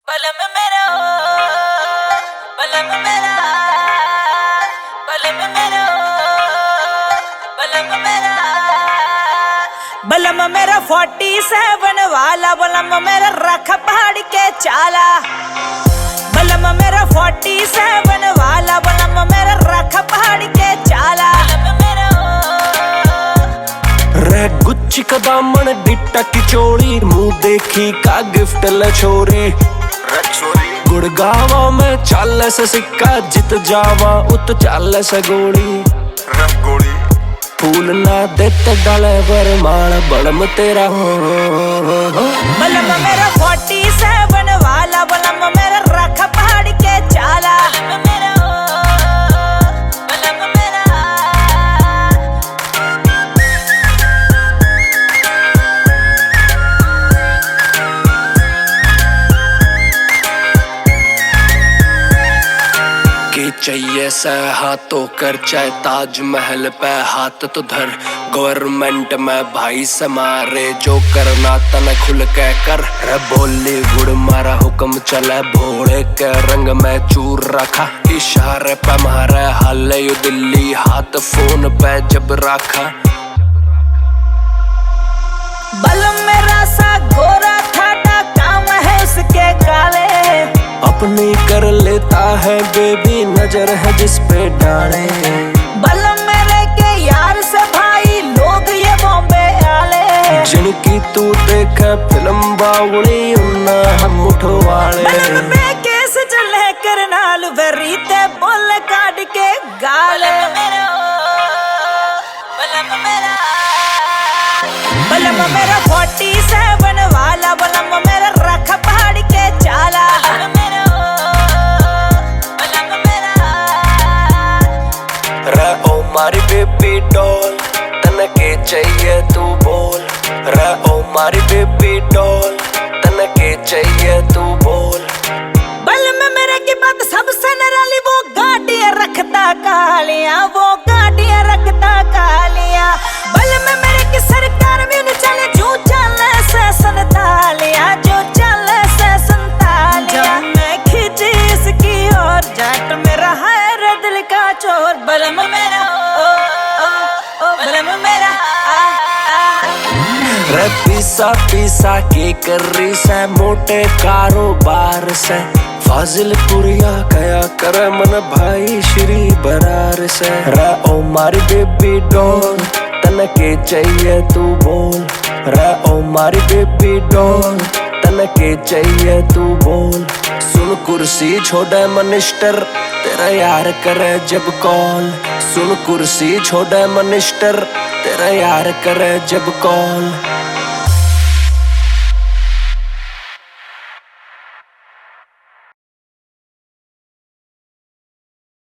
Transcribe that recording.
बलम मेरा बलम मेरा बलम मेरा बलम मेरा बलम मेरा 47 वाला बलम मेरा रख पहाड़ के चाला बलम मेरा 47 वाला बलम मेरा रख पहाड़ के चाला रे गुच्ची का दामन डिट्टा की चोरी मुंह देखी का गिफ्ट ल छोरी गुड़गावा में चाल से सिक्का जित जावा उत चाल से गोली फूल ना देते डाले बरमाल बलम तेरा बलम मेरा 47 वाला बलम मेरा रख पहाड़ के चाला चाहिए से हाथों कर चाहे ताजमहल पे हाथ तो धर गवर्नमेंट में भाई से मारे जो करना तन खुल के कर रे बॉलीवुड मारा हुक्म चले भोले के रंग में चूर रखा इशारे पे मारे हाले यू दिल्ली हाथ फोन पे जब रखा बलम मेरा सा गोरा थाटा काम है उसके काले अपनी कर लेता है बेबी नजर है जिस पे डाले बलम मेरे के यार से भाई लोग ये बॉम्बे आले जिनकी तू देखे फिल्म बावड़ी उन्ना हम उठवाले बलम पे केस चले करनाल वरीते बोल काट के गाले बलम मेरा 47 वाला बलम मेरा रख पहाड़ के चाला रे ओ मारी बेबी डॉल तन के चाहिए तू बोल रे ओ मारी बेबी डॉल तन के चाहिए तू बोल बलम मेरे की बात सबसे निराली वो गाड़ियां रखता कालियां वो गाड़ियां रखता कालियां बलम मेरे की सरकार भी न चले जो चले से संतालियां जो चले से संतालियां मैं खींची इसकी और जाट मेरा है रे दिल का चोर बलम मेरा ओ बलम मेरा रे पीसा पीसा के कर रही से मोटे कारोबार से फाजिलपुरिया कया करे मन भाई श्री बरार से रे ओ मारी बेबी डॉल तन के चाहिए तू बोल रे ओ मारी बेबी डॉल तन के चाहिए तू बोल सुन कुर्सी छोड़े मिनिस्टर तेरा यार करे जब कॉल सुन कुर्सी छोड़े मिनिस्टर तेरा यार करे जब कॉल